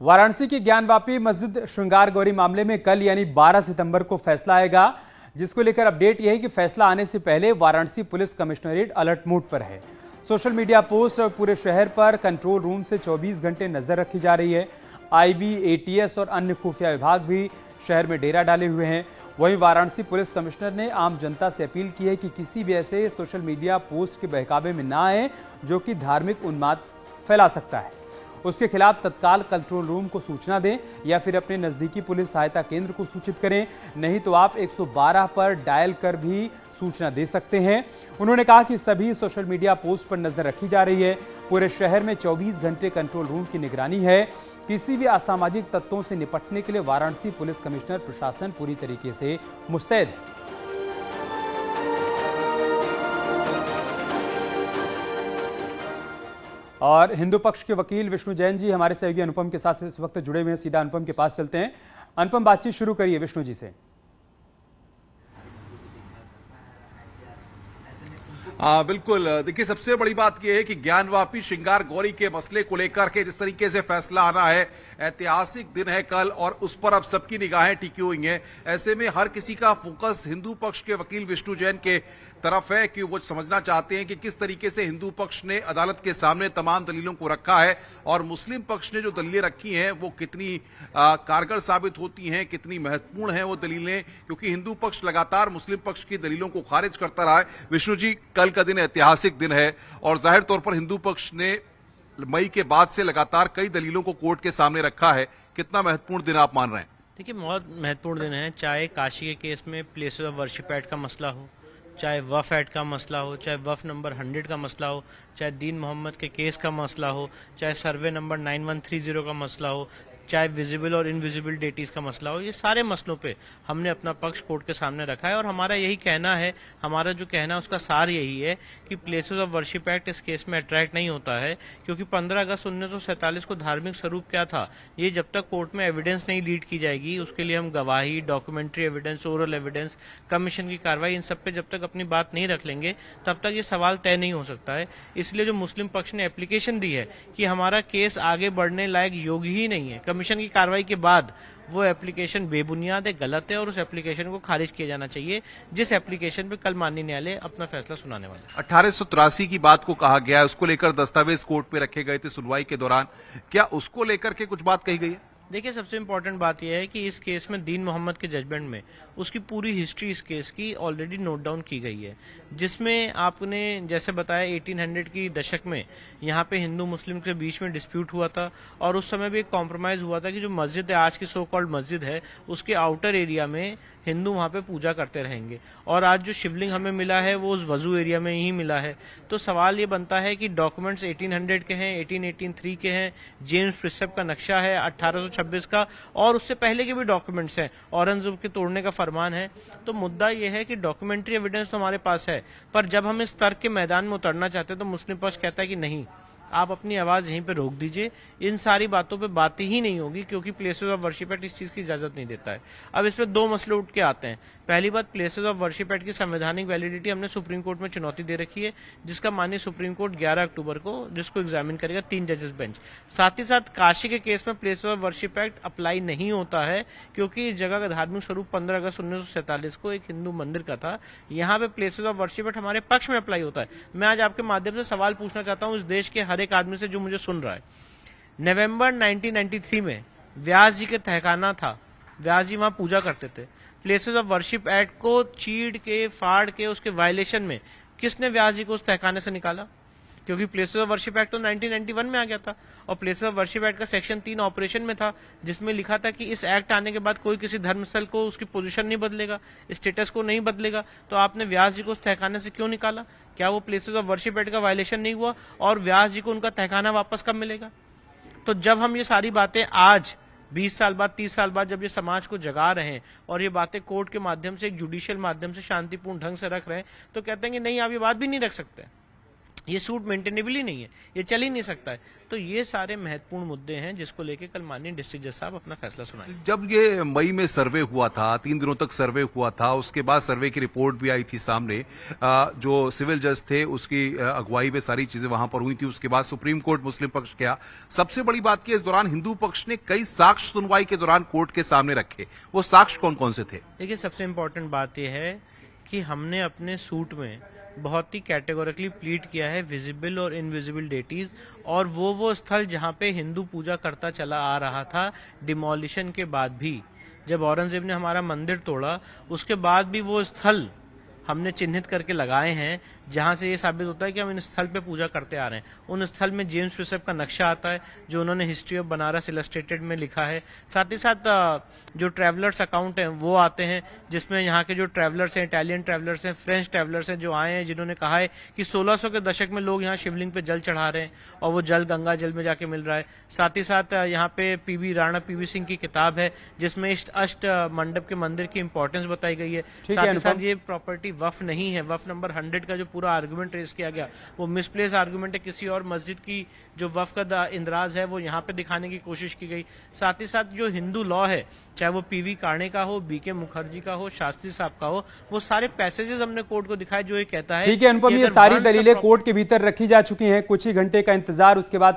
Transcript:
वाराणसी की ज्ञानवापी मस्जिद श्रृंगार गौरी मामले में कल यानी 12 सितंबर को फैसला आएगा, जिसको लेकर अपडेट यह है कि फैसला आने से पहले Varanasi police commissionerate alert mode पर है। सोशल मीडिया पोस्ट और पूरे शहर पर कंट्रोल रूम से 24 घंटे नजर रखी जा रही है। आईबी, एटीएस और अन्य खुफिया विभाग भी शहर में डेरा डाले हुए हैं। वहीं वाराणसी पुलिस कमिश्नर ने आम जनता से अपील की है कि किसी भी ऐसे सोशल मीडिया पोस्ट के बहकावे में ना आए जो कि धार्मिक उन्माद फैला सकता है। उसके खिलाफ तत्काल कंट्रोल रूम को सूचना दें या फिर अपने नजदीकी पुलिस सहायता केंद्र को सूचित करें, नहीं तो आप 112 पर डायल कर भी सूचना दे सकते हैं। उन्होंने कहा कि सभी सोशल मीडिया पोस्ट पर नजर रखी जा रही है। पूरे शहर में 24 घंटे कंट्रोल रूम की निगरानी है। किसी भी असामाजिक तत्वों से निपटने के लिए वाराणसी पुलिस कमिश्नर प्रशासन पूरी तरीके से मुस्तैद है। और हिंदू पक्ष के वकील विष्णु जैन जी हमारे सहयोगी अनुपम के साथ इस वक्त जुड़े हुए हैं। सीधा अनुपम के पास चलते हैं। अनुपम, बातचीत शुरू करिए विष्णु जी से। बिल्कुल। देखिए, सबसे बड़ी बात यह है कि ज्ञानवापी श्रृंगार गौरी के मसले को लेकर के जिस तरीके से फैसला आना है, ऐतिहासिक दिन है कल और उस पर अब सबकी निगाहें टिकी हुई हैं। ऐसे में हर किसी का फोकस हिंदू पक्ष के वकील विष्णु जैन के तरफ है कि वो समझना चाहते हैं कि किस तरीके से हिंदू पक्ष ने अदालत के सामने तमाम दलीलों को रखा है और मुस्लिम पक्ष ने जो दलीलें रखी हैं वो कितनी कारगर साबित होती हैं, कितनी महत्वपूर्ण हैं वो दलीलें, क्योंकि हिंदू पक्ष लगातार मुस्लिम पक्ष की दलीलों को खारिज करता रहा है। विष्णु जी, कल का दिन ऐतिहासिक दिन है और जाहिर तौर पर हिंदू पक्ष ने मई के बाद से लगातार कई दलीलों को कोर्ट के सामने रखा है। कितना महत्वपूर्ण दिन आप मान रहे हैं? देखिए, बहुत महत्वपूर्ण दिन है। चाहे काशी के केस में प्लेसेस ऑफ वर्शिप एक्ट का मसला हो, चाहे वफ एक्ट का मसला हो, चाहे वफ नंबर 100 का मसला हो, चाहे दीन मोहम्मद के केस का मसला हो, चाहे सर्वे नंबर 9130 का मसला हो, चाहे विजिबल और इनविजिबल डेटीज का मसला हो, ये सारे मसलों पे हमने अपना पक्ष कोर्ट के सामने रखा है। और हमारा यही कहना है, हमारा जो कहना है उसका सार यही है कि प्लेसेस ऑफ वर्शिप एक्ट इस केस में अट्रैक्ट नहीं होता है, क्योंकि 15 अगस्त 1947 को धार्मिक स्वरूप क्या था, ये जब तक कोर्ट में एविडेंस नहीं लीड की जाएगी, उसके लिए हम गवाही, documentary evidence, oral evidence, commission की कार्रवाई, इन सब पे जब तक अपनी बात नहीं रख लेंगे तब तक ये सवाल तय नहीं हो सकता है। इसलिए जो मुस्लिम पक्ष ने एप्लीकेशन दी है कि हमारा केस आगे बढ़ने लायक योग्य ही नहीं है, कमीशन की कार्रवाई के बाद वो एप्लीकेशन बेबुनियाद है, गलत है और उस एप्लीकेशन को खारिज किया जाना चाहिए, जिस एप्लीकेशन पे कल माननीय न्यायालय अपना फैसला सुनाने वाला है। 1883 की बात को कहा गया है, उसको लेकर दस्तावेज कोर्ट पे रखे गए थे सुनवाई के दौरान, क्या उसको लेकर के कुछ बात कही गई है? देखिए, सबसे इम्पोर्टेंट बात यह है कि इस केस में दीन मोहम्मद के जजमेंट में उसकी पूरी हिस्ट्री इस केस की ऑलरेडी नोट डाउन की गई है, जिसमें आपने जैसे बताया 1800 की दशक में यहाँ पे हिंदू मुस्लिम के बीच में डिस्प्यूट हुआ था और उस समय भी एक कॉम्प्रोमाइज हुआ था कि जो मस्जिद है, आज की सो कॉल्ड मस्जिद है, उसके आउटर एरिया में हिंदू वहाँ पे पूजा करते रहेंगे और आज जो शिवलिंग हमें मिला है वो उस वजू एरिया में ही मिला है। तो सवाल ये बनता है कि डॉक्यूमेंट्स 1800 के हैं, 1883 के हैं, जेम्स प्रिसेप का नक्शा है 1826 का और उससे पहले के भी डॉक्यूमेंट्स हैं, औरंगजेब के तोड़ने का फरमान है। तो मुद्दा यह है कि डॉक्यूमेंट्री एविडेंस तो हमारे पास है, पर जब हम इस तर्क के मैदान में उतरना चाहते हैं तो मुस्लिम पक्ष कहता है कि नहीं, आप अपनी आवाज यहीं पे रोक दीजिए, इन सारी बातों पे बातें ही नहीं होगी, क्योंकि प्लेसेस ऑफ वर्शिप एक्ट इस चीज की इजाजत नहीं देता है। अब इसमें दो मसले उठ के आते हैं। पहली बात, प्लेसेस ऑफ वर्शिप एक्ट की संवैधानिक वैलिडिटी हमने सुप्रीम कोर्ट में चुनौती दे रखी है, जिसका माननीय सुप्रीम कोर्ट 11 अक्टूबर को जिसको एग्जामिन करेगा 3 जजेस बेंच। साथ ही साथ काशी के केस में places of worship act apply नहीं होता है, क्योंकि इस जगह का धार्मिक स्वरूप 15 अगस्त 1947 को एक हिंदू मंदिर का था। यहाँ पे प्लेसेस ऑफ वर्शिप एक्ट हमारे पक्ष में अप्लाई होता है। मैं आज आपके माध्यम से सवाल पूछना चाहता हूँ इस देश के हर एक आदमी से जो मुझे सुन रहा है। नवंबर 1993 में व्यास जी के तहखाना था, व्यास जी वहां पूजा करते थे। प्लेसेस ऑफ वर्शिप एक्ट को चीड़ के, फाड़ के, उसके वायलेशन में किसने व्यास जी को उस तहखाने से निकाला? क्योंकि प्लेसेस ऑफ वर्शिप एक्ट तो 1991 में आ गया था और प्लेसेस ऑफ वर्शिप एक्ट का सेक्शन 3 ऑपरेशन में था, जिसमें लिखा था कि इस एक्ट आने के बाद कोई किसी धर्मस्थल को उसकी पोजीशन नहीं बदलेगा, स्टेटस को नहीं बदलेगा। तो आपने व्यास जी को उस तहखाने से क्यों निकाला? क्या वो प्लेसेस ऑफ वर्शिप एक्ट का वायलेशन नहीं हुआ? और व्यास जी को उनका तहखाना वापस कब मिलेगा? तो जब हम ये सारी बातें आज 20 साल बाद, 30 साल बाद जब ये समाज को जगा रहे हैं और ये बातें कोर्ट के माध्यम से, एक जुडिशियल माध्यम से शांतिपूर्ण ढंग से रख रहे हैं, तो कहते हैं कि नहीं, आप ये बात भी नहीं रख सकते। ये सूट मेंटेनेबल ही नहीं है, ये चल ही नहीं सकता है। तो ये सारे महत्वपूर्ण मुद्दे हैं जिसको लेके कल माननीय डिस्ट्रिक्ट जज साहब अपना फैसला सुनाएंगे। जब ये मई में सर्वे हुआ था, 3 दिनों तक सर्वे हुआ था, उसके बाद सर्वे की रिपोर्ट भी आई थी सामने, जो सिविल जज थे उसकी अगुवाई में सारी चीजें वहां पर हुई थी। उसके बाद सुप्रीम कोर्ट मुस्लिम पक्ष गया। सबसे बड़ी बात की, इस दौरान हिंदू पक्ष ने कई साक्ष्य सुनवाई के दौरान कोर्ट के सामने रखे। वो साक्ष्य कौन कौन से थे? देखिए, सबसे इंपॉर्टेंट बात यह है कि हमने अपने सूट में बहुत ही कैटेगोरिकली प्लीड किया है विजिबल और इनविजिबल डेटीज, और वो स्थल जहां पे हिंदू पूजा करता चला आ रहा था डिमोलिशन के बाद भी, जब औरंगजेब ने हमारा मंदिर तोड़ा उसके बाद भी वो स्थल हमने चिन्हित करके लगाए हैं जहां से ये साबित होता है कि हम इन स्थल पे पूजा करते आ रहे हैं। उन स्थल में जेम्स बिशप का नक्शा आता है जो उन्होंने हिस्ट्री ऑफ बनारस इलस्ट्रेटेड में लिखा है। साथ ही साथ जो ट्रैवलर्स अकाउंट हैं वो आते हैं जिसमें यहाँ के जो ट्रैवलर्स हैं, इटालियन ट्रैवलर्स हैं, फ्रेंच ट्रैवलर्स हैं, जो आए हैं जिन्होंने कहा है कि 1600 के दशक में लोग यहाँ शिवलिंग पे जल चढ़ा रहे हैं और वो जल गंगा जल में जाके मिल रहा है। साथ ही साथ यहाँ पे राणा पीवी सिंह की किताब है जिसमें अष्ट मंडप के मंदिर की इंपॉर्टेंस बताई गई है। साथ ही साथ ये प्रॉपर्टी वफ नहीं है। वफ नंबर 100 का जो पूरा आर्गुमेंट रेस किया गया वो मिसप्लेस आर्गुमेंट है। किसी और मस्जिद की जो वफ का इंदराज है वो यहाँ पे दिखाने की कोशिश की गई। साथ ही साथ जो हिंदू लॉ है, चाहे वो पीवी काणे का हो, बीके मुखर्जी का हो, शास्त्री साहब का हो, वो सारे पैसेजेस हमने कोर्ट को दिखाए जो ये कहता है। ठीक है अनुपम, ये सारी दलीलें कोर्ट के भीतर रखी जा चुकी हैं। कुछ ही घंटे का इंतजार, उसके बाद